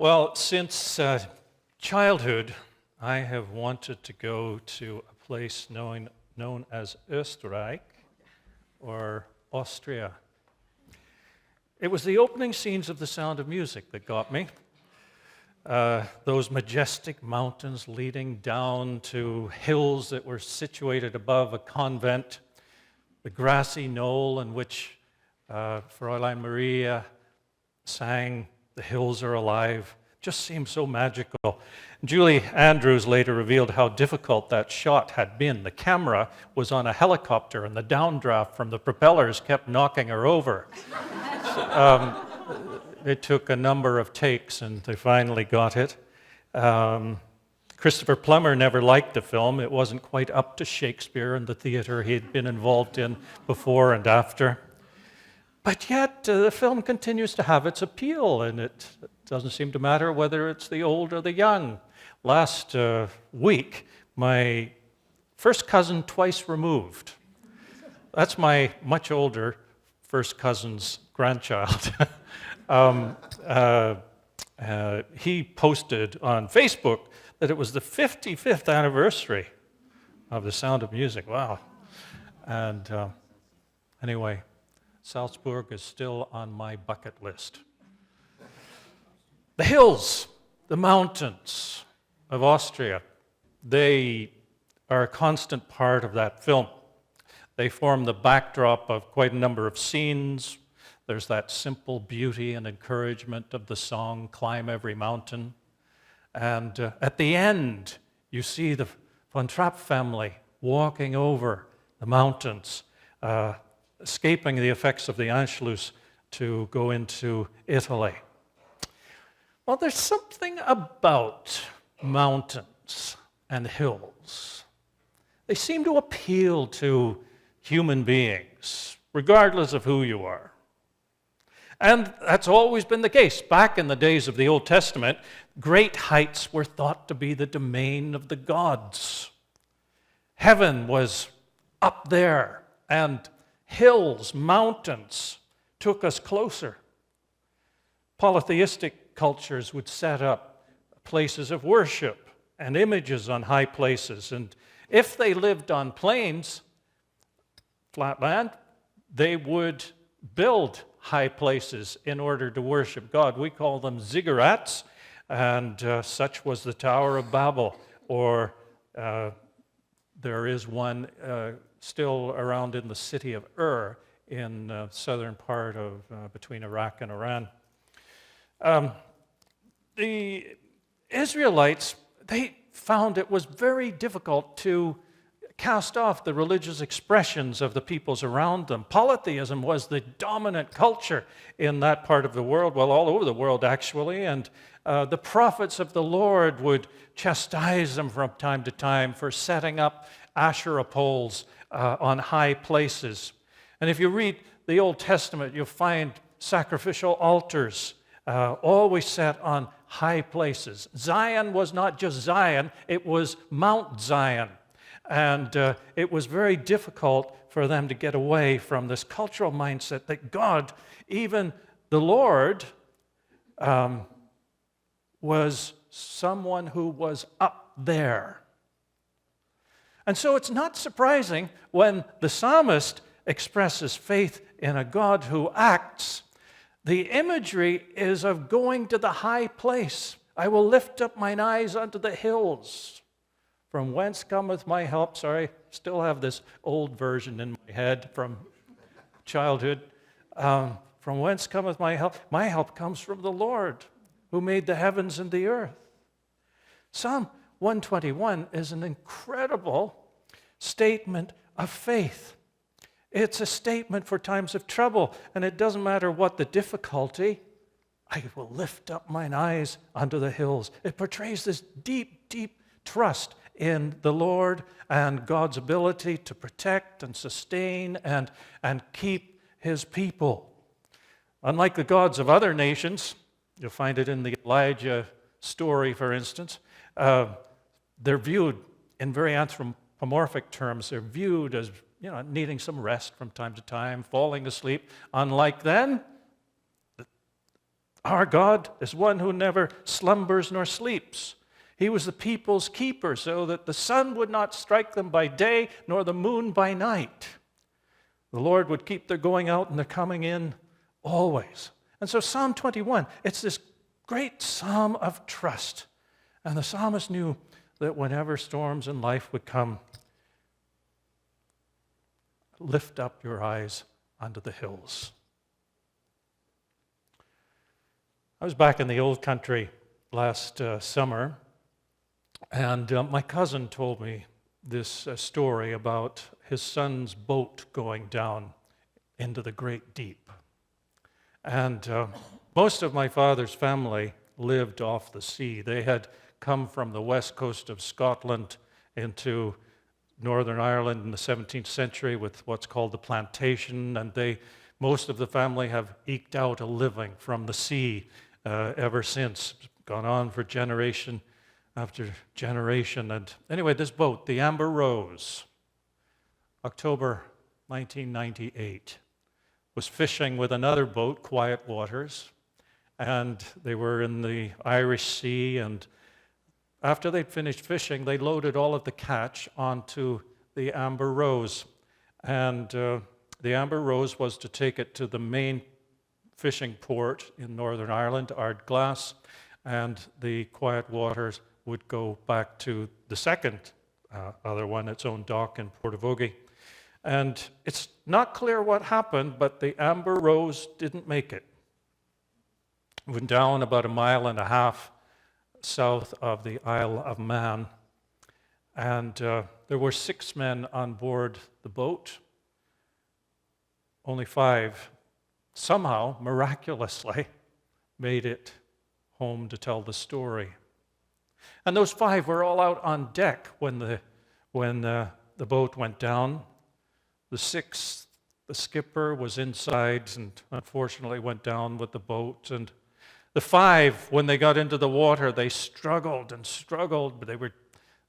Well, since childhood, I have wanted to go to a place known as Österreich, or Austria. It was the opening scenes of The Sound of Music that got me. Those majestic mountains leading down to hills that were situated above a convent, the grassy knoll in which Fräulein Maria sang "The Hills Are Alive," just seemed so magical. Julie Andrews later revealed how difficult that shot had been. The camera was on a helicopter, and the downdraft from the propellers kept knocking her over. It took a number of takes, and they finally got it. Christopher Plummer never liked the film. It wasn't quite up to Shakespeare and the theater he'd been involved in before and after. But yet, the film continues to have its appeal, and it doesn't seem to matter whether it's the old or the young. Last week, my first cousin twice removed. That's my much older first cousin's grandchild. He posted on Facebook that it was the 55th anniversary of The Sound of Music. Wow. And anyway, Salzburg is still on my bucket list. The hills, the mountains of Austria, they are a constant part of that film. They form the backdrop of quite a number of scenes. There's that simple beauty and encouragement of the song, "Climb Every Mountain." And at the end, you see the Von Trapp family walking over the mountains, escaping the effects of the Anschluss to go into Italy. Well, there's something about mountains and hills. They seem to appeal to human beings, regardless of who you are. And that's always been the case. Back in the days of the Old Testament, great heights were thought to be the domain of the gods. Heaven was up there, and hills, mountains, took us closer. Polytheistic cultures would set up places of worship and images on high places, and if they lived on plains, flat land, they would build high places in order to worship God. We call them ziggurats, and such was the Tower of Babel, or there is one still around in the city of Ur in the southern part of between Iraq and Iran. The Israelites, they found it was very difficult to cast off the religious expressions of the peoples around them. Polytheism was the dominant culture in that part of the world, well, all over the world actually, and the prophets of the Lord would chastise them from time to time for setting up Asherah poles on high places. And if you read the Old Testament, you'll find sacrificial altars always set on high places. Zion was not just Zion, it was Mount Zion. And it was very difficult for them to get away from this cultural mindset that God, even the Lord, was someone who was up there. And so it's not surprising when the psalmist expresses faith in a God who acts. The imagery is of going to the high place. I will lift up mine eyes unto the hills. From whence cometh my help? Sorry, still have this old version in my head from childhood. From whence cometh my help? My help comes from the Lord, who made the heavens and the earth. Psalm 121 is an incredible statement of faith. It's a statement for times of trouble, and it doesn't matter what the difficulty, I will lift up mine eyes unto the hills. It portrays this deep, deep trust in the Lord and God's ability to protect and sustain and keep his people. Unlike the gods of other nations, you'll find it in the Elijah story, for instance, they're viewed in very anthropomorphic terms. They're viewed as needing some rest from time to time, falling asleep. Unlike then, the Our God is one who never slumbers nor sleeps. He was the people's keeper so that the sun would not strike them by day nor the moon by night. The Lord would keep their going out and their coming in always. And so Psalm 21, it's this great psalm of trust. And the psalmist knew that whenever storms in life would come, lift up your eyes unto the hills. I was back in the old country last summer, and my cousin told me this story about his son's boat going down into the great deep. And most of my father's family lived off the sea. They had come from the west coast of Scotland into Northern Ireland in the 17th century with what's called the plantation, and most of the family have eked out a living from the sea ever since. It's gone on for generation after generation. And anyway, this boat, the Amber Rose, October 1998, was fishing with another boat, Quiet Waters, and they were in the Irish Sea, and after they'd finished fishing, they loaded all of the catch onto the Amber Rose. And the Amber Rose was to take it to the main fishing port in Northern Ireland, Ardglass, and the Quiet Waters would go back to the second other one, its own dock in Portavogie. And it's not clear what happened, but the Amber Rose didn't make it. It went down about 1.5 miles south of the Isle of Man, and there were 6 men on board the boat. Only 5 somehow, miraculously, made it home to tell the story. And those 5 were all out on deck when the boat went down. The 6th, the skipper, was inside and unfortunately went down with the boat. And the 5, when they got into the water, they struggled and struggled, but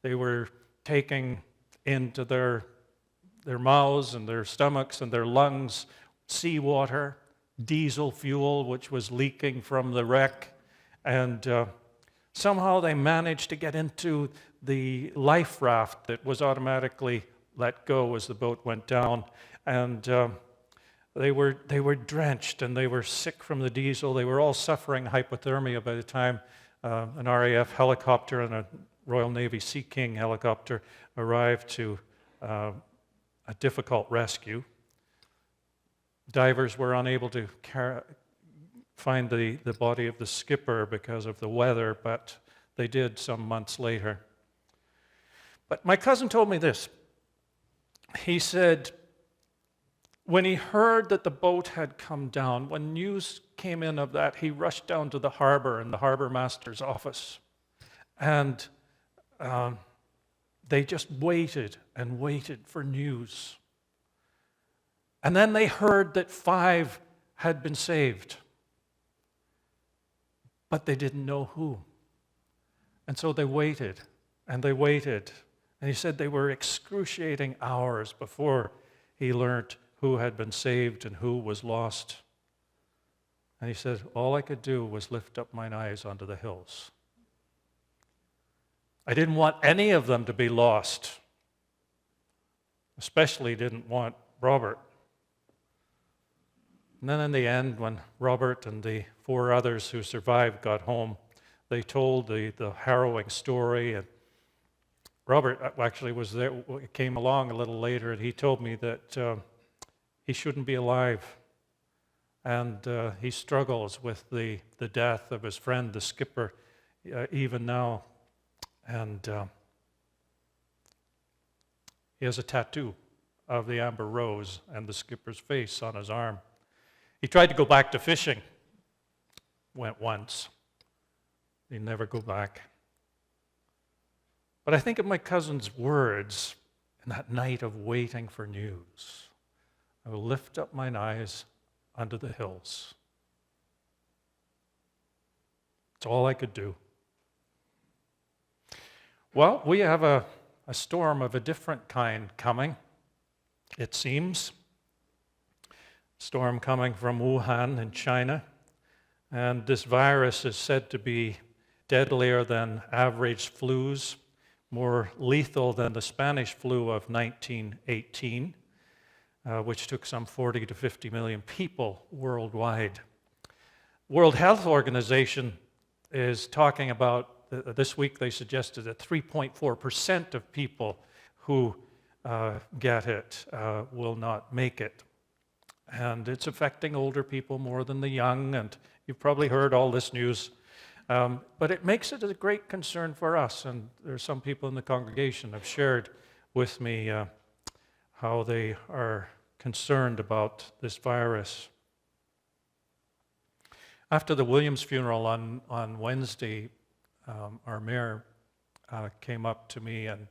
they were taking into their mouths and their stomachs and their lungs seawater, diesel fuel, which was leaking from the wreck. And somehow they managed to get into the life raft that was automatically let go as the boat went down. And they were drenched and they were sick from the diesel. They were all suffering hypothermia by the time an RAF helicopter and a Royal Navy Sea King helicopter arrived to a difficult rescue. Divers were unable to find the body of the skipper because of the weather, but they did some months later. But my cousin told me this. He said, when he heard that the boat had come down, when news came in of that, he rushed down to the harbor and the harbor master's office. And they just waited and waited for news. And then they heard that 5 had been saved. But they didn't know who. And so they waited and they waited. And he said they were excruciating hours before he learned who had been saved and who was lost. And he said, all I could do was lift up mine eyes onto the hills. I didn't want any of them to be lost. Especially didn't want Robert. And then in the end, when Robert and the 4 others who survived got home, they told the harrowing story. And Robert actually was there, came along a little later, and he told me that he shouldn't be alive. And he struggles with the death of his friend, the skipper, even now. And he has a tattoo of the Amber Rose and the skipper's face on his arm. He tried to go back to fishing. Went once. He'd never go back. But I think of my cousin's words in that night of waiting for news. I will lift up mine eyes unto the hills. It's all I could do. Well, we have a storm of a different kind coming, it seems. Storm coming from Wuhan in China. And this virus is said to be deadlier than average flus, more lethal than the Spanish flu of 1918, which took some 40 to 50 million people worldwide. World Health Organization is talking about, this week they suggested that 3.4% of people who get it will not make it. And it's affecting older people more than the young, and you've probably heard all this news. But it makes it a great concern for us, and there are some people in the congregation have shared with me how they are concerned about this virus. After the Williams funeral on Wednesday, our mayor came up to me and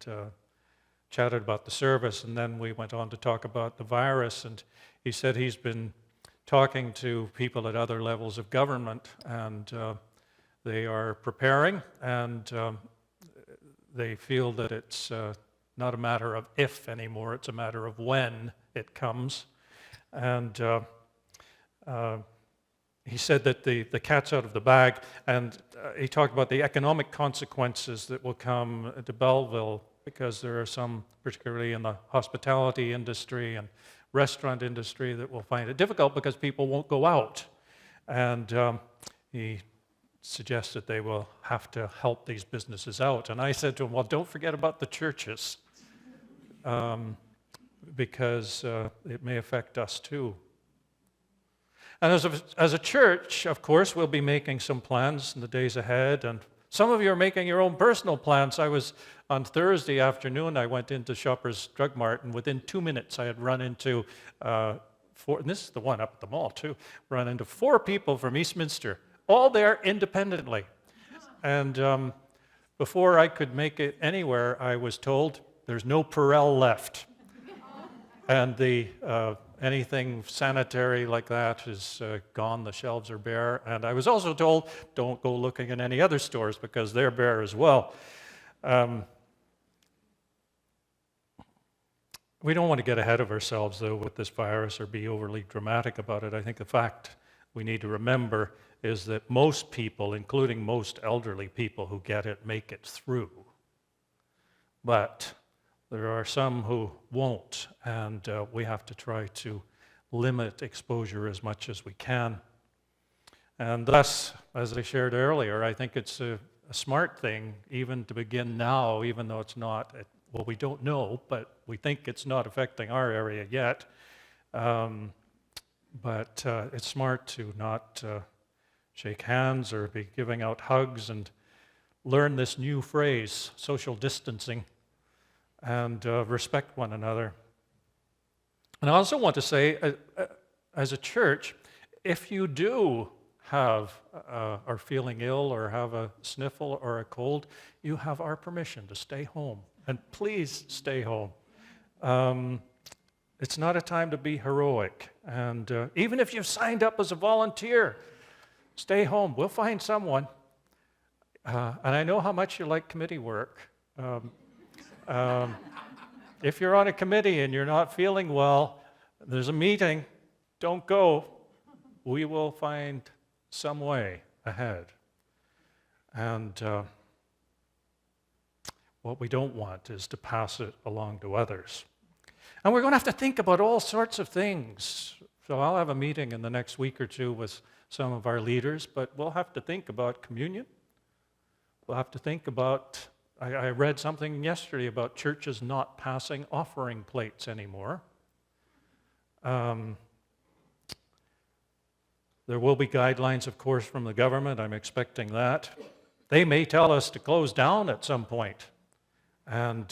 chatted about the service, and then we went on to talk about the virus, and he said he's been talking to people at other levels of government, and they are preparing, and they feel that it's not a matter of if anymore, it's a matter of when it comes. And he said that the cat's out of the bag, and he talked about the economic consequences that will come to Belleville, because there are some, particularly in the hospitality industry and restaurant industry, that will find it difficult because people won't go out. And he suggested they will have to help these businesses out. And I said to him, well, don't forget about the churches, because it may affect us too. And as a church, of course, we'll be making some plans in the days ahead, and some of you are making your own personal plans. On Thursday afternoon, I went into Shoppers Drug Mart, and within 2 minutes I had run into and this is the one up at the mall too, run into 4 people from Eastminster, all there independently. And before I could make it anywhere, I was told there's no Purell left. And anything sanitary like that is gone, the shelves are bare. And I was also told, don't go looking in any other stores because they're bare as well. We don't want to get ahead of ourselves, though, with this virus or be overly dramatic about it. I think the fact we need to remember is that most people, including most elderly people who get it, make it through. But there are some who won't, and we have to try to limit exposure as much as we can. And thus, as I shared earlier, I think it's a smart thing even to begin now, even though it's not, well, we don't know, but we think it's not affecting our area yet. But it's smart to not shake hands or be giving out hugs, and learn this new phrase, social distancing, and respect one another. And I also want to say, as a church, if you do are feeling ill or have a sniffle or a cold, you have our permission to stay home. And please stay home. It's not a time to be heroic. And even if you've signed up as a volunteer, stay home. We'll find someone. And I know how much you like committee work. If you're on a committee and you're not feeling well, there's a meeting, don't go. We will find some way ahead. And what we don't want is to pass it along to others. And we're going to have to think about all sorts of things. So I'll have a meeting in the next week or two with some of our leaders, but we'll have to think about communion. We'll have to think about, I read something yesterday about churches not passing offering plates anymore. There will be guidelines, of course, from the government. I'm expecting that. They may tell us to close down at some point and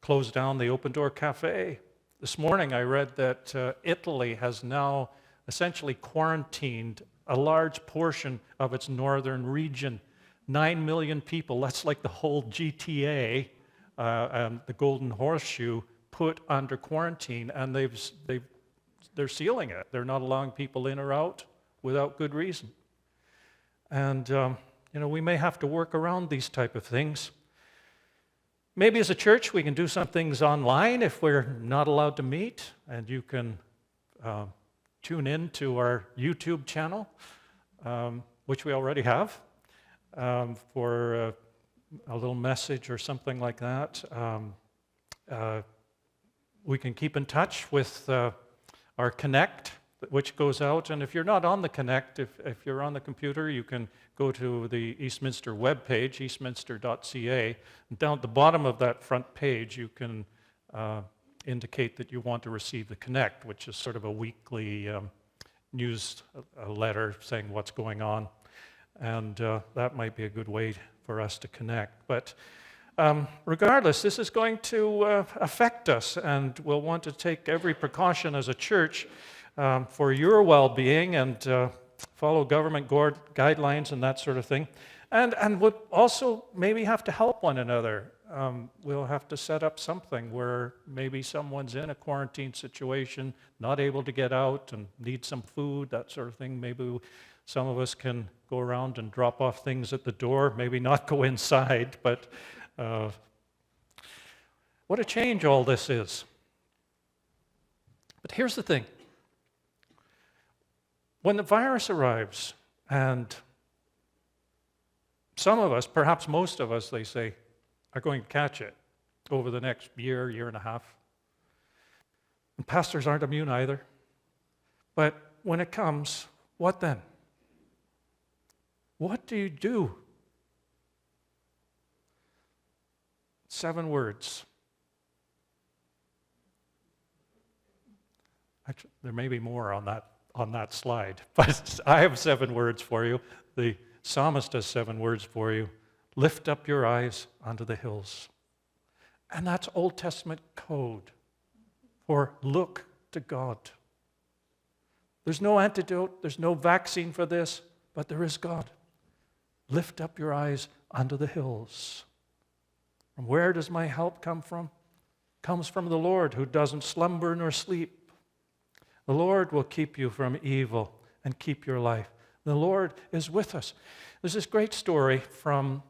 close down the Open Door Cafe. This morning I read that Italy has now essentially quarantined a large portion of its northern region. 9 million people, that's like the whole GTA and the Golden Horseshoe, put under quarantine, and they're sealing it. They're not allowing people in or out without good reason. And we may have to work around these type of things. Maybe as a church we can do some things online if we're not allowed to meet, and you can tune in to our YouTube channel. which we already have, for a little message or something like that. We can keep in touch with our Connect, which goes out. And if you're not on the Connect, if you're on the computer, you can go to the Eastminster webpage, eastminster.ca. And down at the bottom of that front page, you can indicate that you want to receive the Connect, which is sort of a weekly news letter saying what's going on. And that might be a good way for us to connect. But regardless, this is going to affect us, and we'll want to take every precaution as a church for your well-being and follow government guidelines and that sort of thing. And we'll also maybe have to help one another. We'll have to set up something where maybe someone's in a quarantine situation, not able to get out and need some food, that sort of thing. Maybe some of us can go around and drop off things at the door, maybe not go inside, but what a change all this is. But here's the thing. When the virus arrives, and some of us, perhaps most of us, they say, are going to catch it over the next year, year and a half. And pastors aren't immune either. But when it comes, what then? What do you do? 7 words. Actually, there may be more on that slide, but I have 7 words for you. The psalmist has 7 words for you. Lift up your eyes unto the hills. And that's Old Testament code for look to God. There's no antidote, there's no vaccine for this, but there is God. Lift up your eyes unto the hills. From where does my help come from? It comes from the Lord, who doesn't slumber nor sleep. The Lord will keep you from evil and keep your life. The Lord is with us. There's this great story from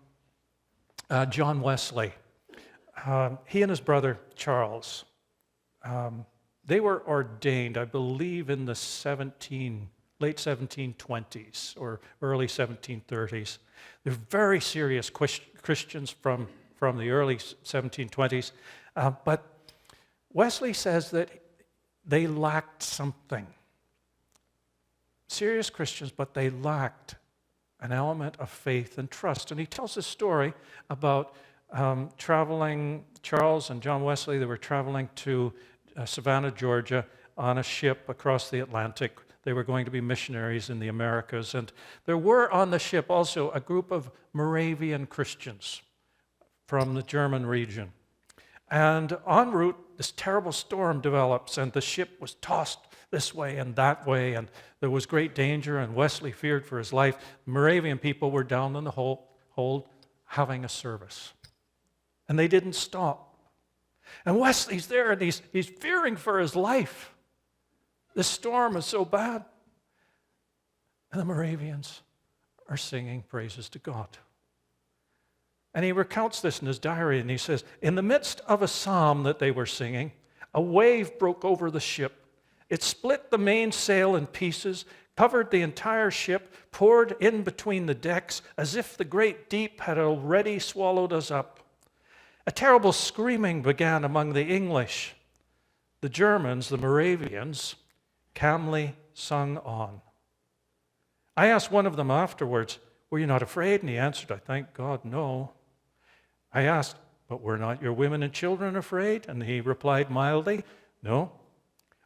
John Wesley. He and his brother Charles, they were ordained, I believe, in the late 1720s or early 1730s. They're very serious Christians from the early 1720s. But Wesley says that they lacked something. Serious Christians, but they lacked an element of faith and trust. And he tells a story about traveling, Charles and John Wesley, they were traveling to Savannah, Georgia, on a ship across the Atlantic. They were going to be missionaries in the Americas. And there were on the ship also a group of Moravian Christians from the German region. And en route, this terrible storm develops, and the ship was tossed this way and that way, and there was great danger, and Wesley feared for his life. The Moravian people were down in the hold having a service. And they didn't stop. And Wesley's there, and he's fearing for his life. This storm is so bad. And the Moravians are singing praises to God. And he recounts this in his diary, and he says, in the midst of a psalm that they were singing, a wave broke over the ship. It split the mainsail in pieces, covered the entire ship, poured in between the decks, as if the great deep had already swallowed us up. A terrible screaming began among the English. The Germans, the Moravians, calmly sung on. I asked one of them afterwards, were you not afraid? And he answered, I thank God, no. I asked, but were not your women and children afraid? And he replied mildly, no,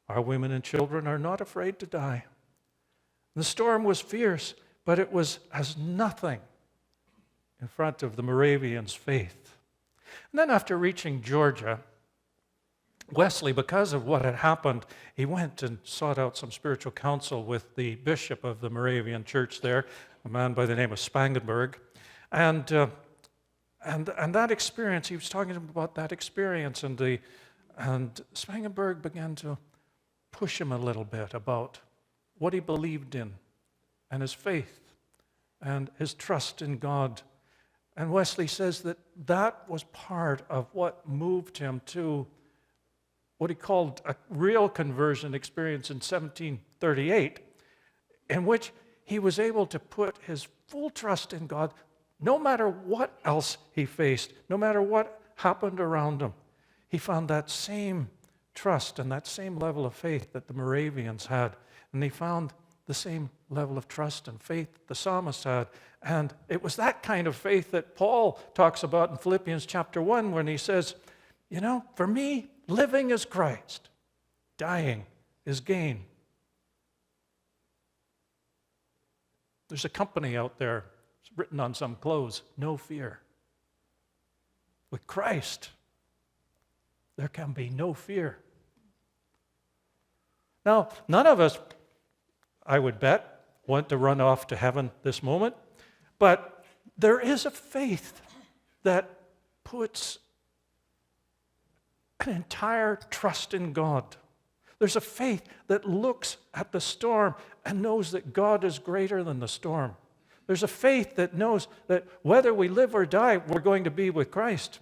our women and children are not afraid to die. The storm was fierce, but it was as nothing in front of the Moravians' faith. And then after reaching Georgia, Wesley, because of what had happened, he went and sought out some spiritual counsel with the bishop of the Moravian church there, a man by the name of Spangenberg. And that experience, he was talking about that experience, and Spangenberg began to push him a little bit about what he believed in and his faith and his trust in God. And Wesley says that was part of what moved him to what he called a real conversion experience in 1738, in which he was able to put his full trust in God no matter what else he faced, no matter what happened around him. He found that same trust and that same level of faith that the Moravians had. And he found the same level of trust and faith that the psalmist had. And it was that kind of faith that Paul talks about in Philippians chapter 1 when he says, you know, for me, living is Christ, dying is gain. There's a company out there, it's written on some clothes, no fear. With Christ, there can be no fear. Now, none of us, I would bet, want to run off to heaven this moment, but there is a faith that puts an entire trust in God. There's a faith that looks at the storm and knows that God is greater than the storm. There's a faith that knows that whether we live or die, we're going to be with Christ.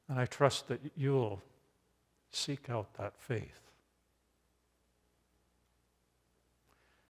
And I trust that you'll seek out that faith.